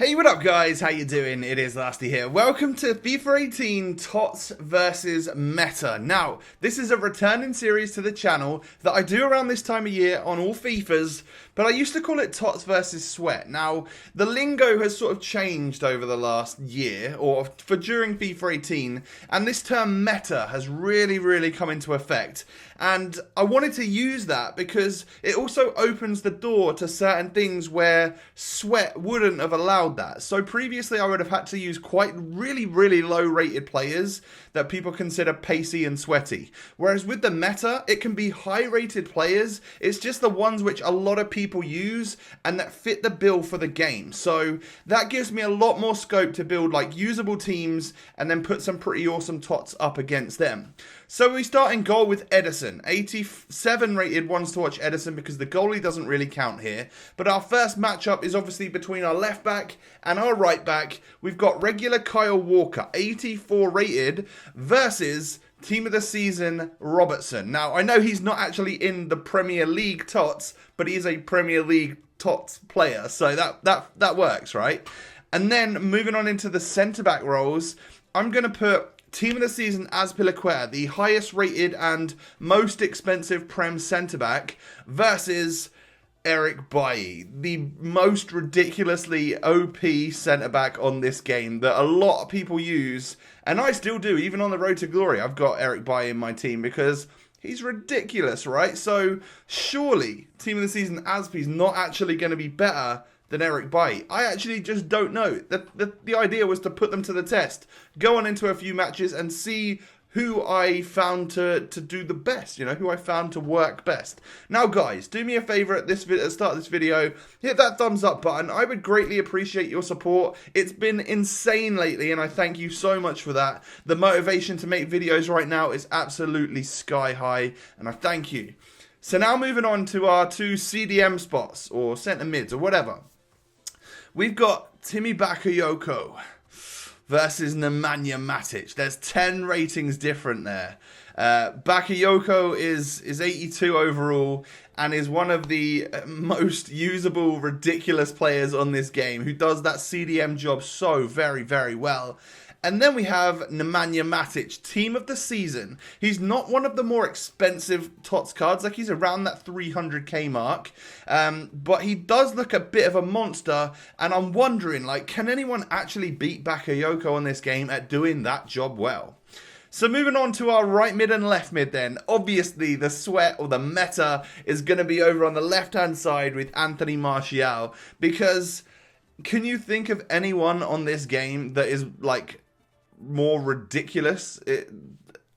Hey, what up guys? How you doing? It is Lasty here. Welcome to FIFA 18 TOTS versus Meta. Now, this is a returning series to the channel that I do around this time of year on all FIFAs, but I used to call it TOTS versus Sweat. Now, the lingo has sort of changed over the last year, or for during FIFA 18, and this term meta has really come into effect. And I wanted to use that because it also opens the door to certain things where Sweat wouldn't have allowed that. So previously I would have had to use quite really low rated players that people consider pacey and sweaty. Whereas with the meta, it can be high rated players. It's just the ones which a lot of people use and that fit the bill for the game. So that gives me a lot more scope to build like usable teams and then put some pretty awesome TOTS up against them. So we start in goal with Edison. 87 rated ones to watch Edison because the goalie doesn't really count here. But our first matchup is obviously between our left back and our right back. We've got regular Kyle Walker, 84 rated, versus Team of the Season Robertson. Now, I know he's not actually in the Premier League TOTS, but he is a Premier League TOTS player. So that works, right? And then moving on into the centre-back roles, I'm going to put Team of the Season Azpilicueta, the highest rated and most expensive Prem centre-back, versus Eric Bailly, the most ridiculously OP centre-back on this game that a lot of people use, and I still do, even on the road to glory. I've got Eric Bailly in my team because he's ridiculous, right? So surely Team of the Season Azpi's not actually going to be better than Eric Bailly. I actually just don't know. The idea was to put them to the test, go on into a few matches and see who I found to do the best, you know, who I found to work best. Now guys, do me a favor at the start of this video, hit that thumbs up button. I would greatly appreciate your support. It's been insane lately and I thank you so much for that. The motivation to make videos right now is absolutely sky high and I thank you. So now moving on to our two CDM spots or centre mids or whatever. We've got Timi Bakayoko versus Nemanja Matic. There's 10 ratings different there. Bakayoko is 82 overall and is one of the most usable, ridiculous players on this game who does that CDM job so very well. And then we have Nemanja Matic, Team of the Season. He's not one of the more expensive TOTS cards, like he's around that 300k mark. But he does look a bit of a monster, and I'm wondering, like, can anyone actually beat Bakayoko on this game at doing that job well? So moving on to our right mid and left mid then. Obviously the sweat or the meta is going to be over on the left hand side with Anthony Martial, because can you think of anyone on this game that is like more ridiculous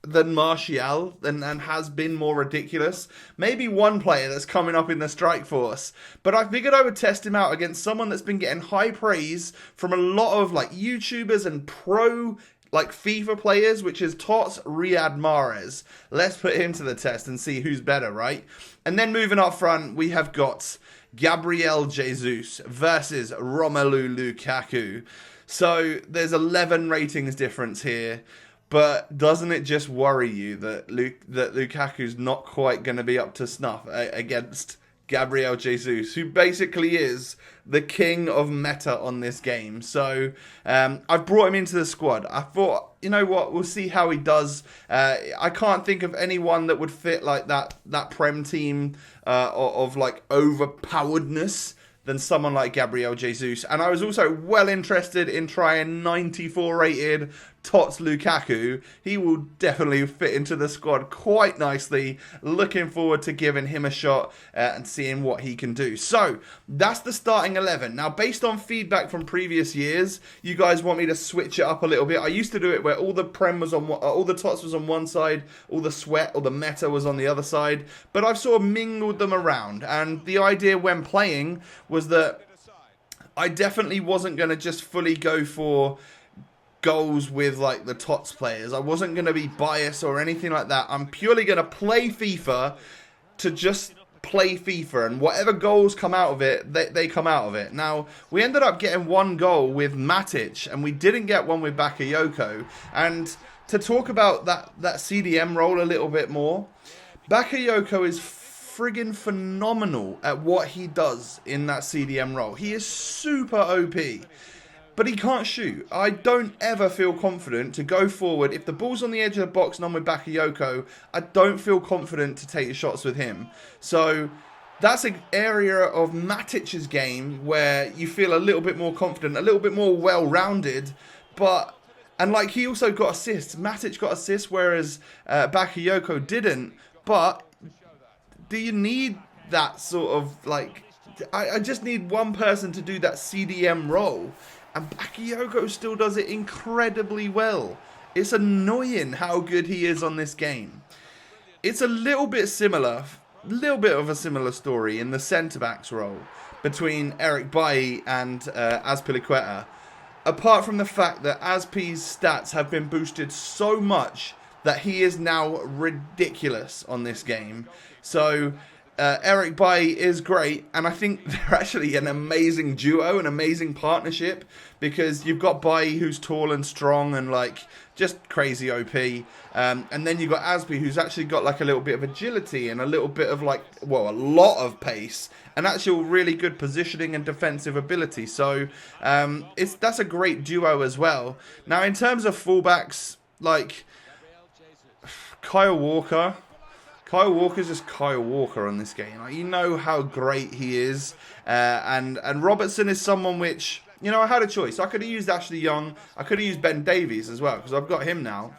than Martial and has been more ridiculous? Maybe one player that's coming up in the strike force, but I figured I would test him out against someone that's been getting high praise from a lot of like YouTubers and pro like FIFA players, which is TOTS Riyad Mahrez. Let's put him to the test and see who's better, right? And then moving up front, we have got Gabriel Jesus versus Romelu Lukaku. So there's 11 ratings difference here, but doesn't it just worry you that Lukaku's not quite going to be up to snuff against Gabriel Jesus, who basically is the king of meta on this game? So I've brought him into the squad. I thought, you know what, we'll see how he does. I can't think of anyone that would fit like that Prem team of like overpoweredness than someone like Gabriel Jesus. And I was also well interested in trying 94 rated TOTS Lukaku. He will definitely fit into the squad quite nicely. Looking forward to giving him a shot and seeing what he can do. So that's the starting 11. Now, based on feedback from previous years, you guys want me to switch it up a little bit. I used to do it where all the Prem was on all the TOTS was on one side, all the sweat or the meta was on the other side, but I've sort of mingled them around. And the idea when playing was that I definitely wasn't going to just fully go for goals with like the TOTS players. I wasn't going to be biased or anything like that. I'm purely going to play FIFA to just play FIFA, and whatever goals come out of it, they come out of it. Now, we ended up getting one goal with Matic, and we didn't get one with Bakayoko. And to talk about that CDM role a little bit more, Bakayoko is friggin' phenomenal at what he does in that CDM role. He is super OP. but he can't shoot. I don't ever feel confident to go forward. If the ball's on the edge of the box and I'm with Bakayoko, I don't feel confident to take shots with him. So that's an area of Matic's game where you feel a little bit more confident, a little bit more well-rounded. And like, he also got assists. Matic got assists, whereas Bakayoko didn't. But do you need that sort of, like, I just need one person to do that CDM role. And Bakayoko still does it incredibly well. It's annoying how good he is on this game. It's a little bit of a similar story in the centre-backs role between Eric Bailly and Azpilicueta. Apart from the fact that Azpi's stats have been boosted so much that he is now ridiculous on this game. So Eric Bailly is great, and I think they're actually an amazing duo, an amazing partnership, because you've got Bailly, who's tall and strong and like just crazy OP, and then you've got Azpi, who's actually got like a little bit of agility and a little bit of like, well, a lot of pace and actual really good positioning and defensive ability. So that's a great duo as well. Now, in terms of fullbacks, like Kyle Walker's just Kyle Walker on this game. Like, you know how great he is. And Robertson is someone which, you know, I had a choice. I could have used Ashley Young. I could have used Ben Davies as well, because I've got him now.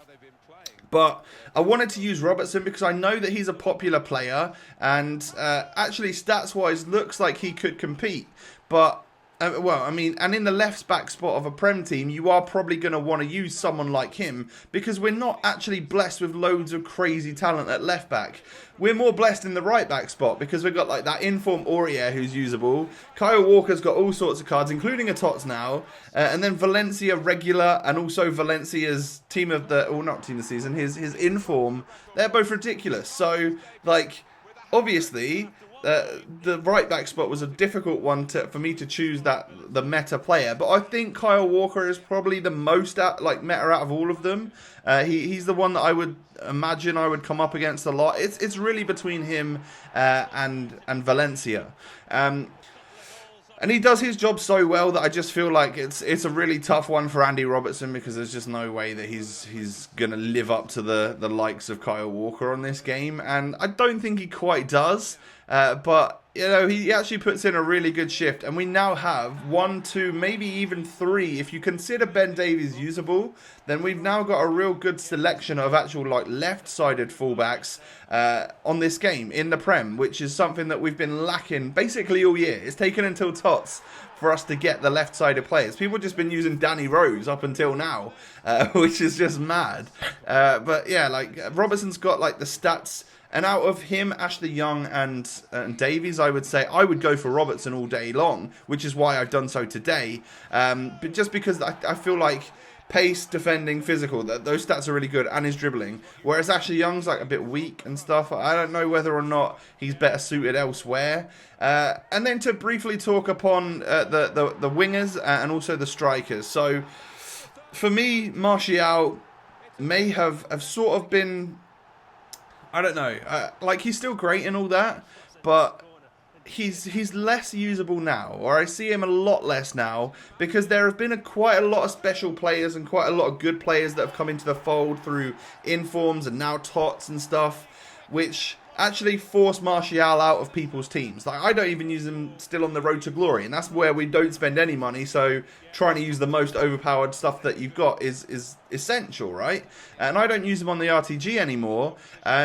But I wanted to use Robertson because I know that he's a popular player. And actually, stats-wise, looks like he could compete. But well, I mean, and in the left-back spot of a Prem team, you are probably going to want to use someone like him, because we're not actually blessed with loads of crazy talent at left-back. We're more blessed in the right-back spot, because we've got like that inform Aurier who's usable. Kyle Walker's got all sorts of cards, including a TOTS now. And then Valencia regular, and also Valencia's team of the, or not team of the season, his inform. They're both ridiculous. So, like, obviously, the right back spot was a difficult one for me to choose the meta player, but I think Kyle Walker is probably the most meta out of all of them. He's the one that I would imagine I would come up against a lot. It's really between him and Valencia. And he does his job so well that I just feel like it's a really tough one for Andy Robertson, because there's just no way that he's going to live up to the likes of Kyle Walker on this game. And I don't think he quite does. But, you know, he actually puts in a really good shift. And we now have 1, 2, maybe even 3. If you consider Ben Davies usable, then we've now got a real good selection of actual like left-sided fullbacks on this game in the Prem, which is something that we've been lacking basically all year. It's taken until TOTS for us to get the left-sided players. People have just been using Danny Rose up until now, which is just mad. But yeah, like Robertson's got like the stats. And out of him, Ashley Young and Davies, I would say I would go for Robertson all day long, which is why I've done so today. But just because I feel like pace, defending, physical, those stats are really good, and his dribbling. Whereas Ashley Young's like a bit weak and stuff. I don't know whether or not he's better suited elsewhere. And then to briefly talk upon the wingers and also the strikers. So for me, Martial may have sort of been, I don't know, like he's still great and all that, but he's less usable now, or I see him a lot less now, because there have been quite a lot of special players and quite a lot of good players that have come into the fold through informs and now TOTS and stuff, which actually force Martial out of people's teams. Like, I don't even use him still on the road to glory, and that's where we don't spend any money, so trying to use the most overpowered stuff that you've got is essential, right? And I don't use him on the RTG anymore,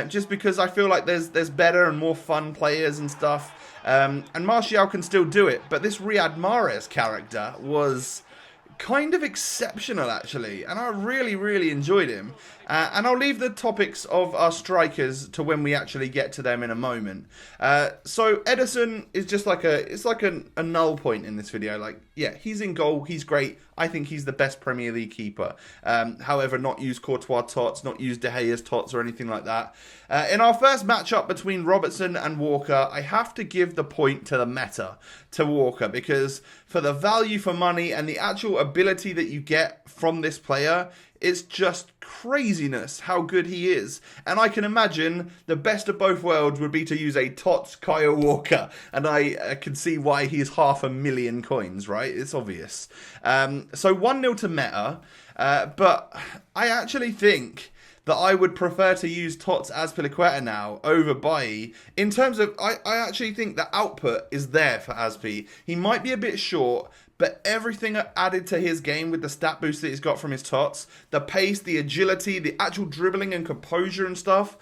just because I feel like there's better and more fun players and stuff, and Martial can still do it, but this Riyad Mahrez character was kind of exceptional, actually, and I really enjoyed him. And I'll leave the topics of our strikers to when we actually get to them in a moment. So Edison is just like a null point in this video. Like, yeah, he's in goal, he's great. I think he's the best Premier League keeper. However, not use Courtois TOTS, not use De Gea's TOTS or anything like that. In our first matchup between Robertson and Walker, I have to give the point to the meta, to Walker, because for the value for money and the actual ability that you get from this player, it's just craziness how good he is. And I can imagine the best of both worlds would be to use a TOTS Kyle Walker. And I can see why he's 500,000 coins, right? It's obvious. So 1-0 to Meta. But I actually think that I would prefer to use TOTS Azpilicueta now over Bailly. In terms of, I actually think the output is there for Azpi. He might be a bit short, but everything added to his game with the stat boost that he's got from his TOTS, the pace, the agility, the actual dribbling and composure and stuff,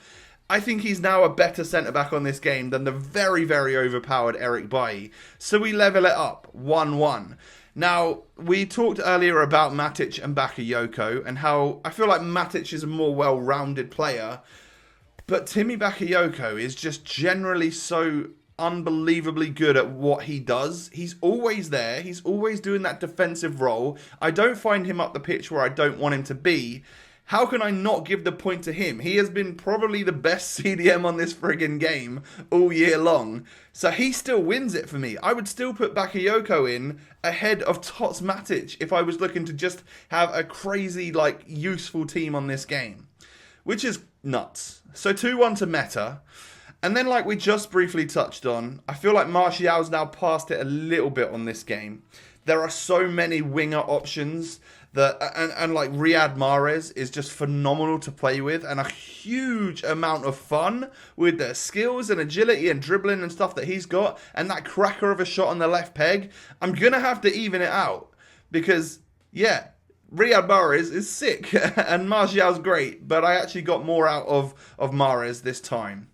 I think he's now a better centre-back on this game than the very, very overpowered Eric Bailly. So we level it up, 1-1. Now, we talked earlier about Matic and Bakayoko and how I feel like Matic is a more well-rounded player, but Timmy Bakayoko is just generally so unbelievably good at what he does. He's always there. He's always doing that defensive role. I don't find him up the pitch where I don't want him to be. How can I not give the point to him? He has been probably the best CDM on this friggin' game all year long. So he still wins it for me. I would still put Bakayoko in ahead of TOTS Matic if I was looking to just have a crazy, like, useful team on this game. Which is nuts. So 2-1 to Meta. And then, like we just briefly touched on, I feel like Martial's now passed it a little bit on this game. There are so many winger options that, and like Riyad Mahrez is just phenomenal to play with, and a huge amount of fun with the skills and agility and dribbling and stuff that he's got, and that cracker of a shot on the left peg. I'm gonna have to even it out because, yeah, Riyad Mahrez is sick and Martial's great, but I actually got more out of Mahrez this time.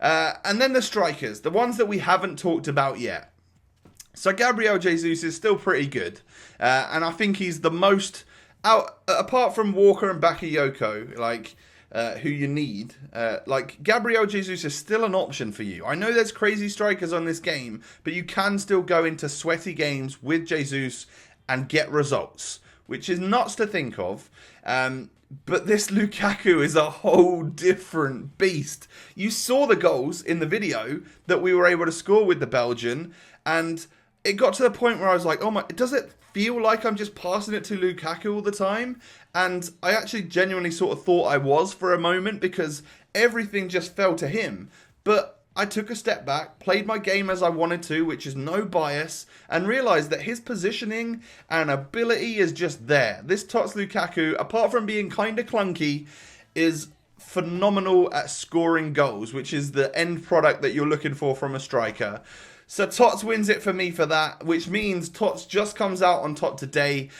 And then the strikers, the ones that we haven't talked about yet. So Gabriel Jesus is still pretty good. And I think he's the most, apart from Walker and Bakayoko, like, who you need, like, Gabriel Jesus is still an option for you. I know there's crazy strikers on this game, but you can still go into sweaty games with Jesus and get results, which is nuts to think of. But this Lukaku is a whole different beast. You saw the goals in the video that we were able to score with the Belgian, and it got to the point where I was like, oh my, does it feel like I'm just passing it to Lukaku all the time? And I actually genuinely sort of thought I was for a moment because everything just fell to him. But I took a step back, played my game as I wanted to, which is no bias, and realised that his positioning and ability is just there. This TOTS Lukaku, apart from being kind of clunky, is phenomenal at scoring goals, which is the end product that you're looking for from a striker. So TOTS wins it for me for that, which means TOTS just comes out on top today.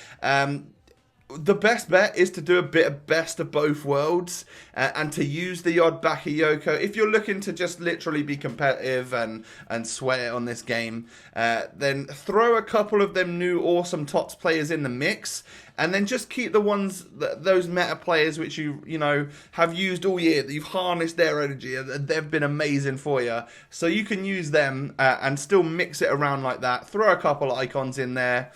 The best bet is to do a bit of best of both worlds and to use the odd Bakayoko. If you're looking to just literally be competitive and sweat it on this game, then throw a couple of them new awesome TOTS players in the mix, and then just keep the ones, those meta players which you know have used all year, that you've harnessed their energy and they've been amazing for you. So you can use them and still mix it around like that. Throw a couple icons in there.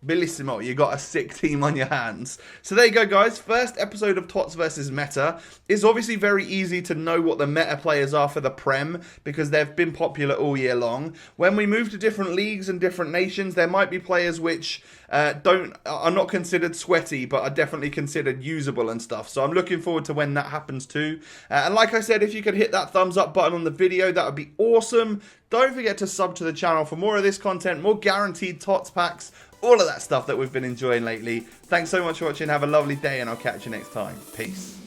Bellissimo, you got a sick team on your hands. So there you go, guys. First episode of TOTS versus Meta. It's obviously very easy to know what the meta players are for the Prem because they've been popular all year long. When we move to different leagues and different nations, there might be players which are not considered sweaty, but are definitely considered usable and stuff. So I'm looking forward to when that happens too. And like I said, if you could hit that thumbs up button on the video, that would be awesome. Don't forget to sub to the channel for more of this content, more guaranteed TOTS packs, all of that stuff that we've been enjoying lately. Thanks so much for watching. Have a lovely day, and I'll catch you next time. Peace.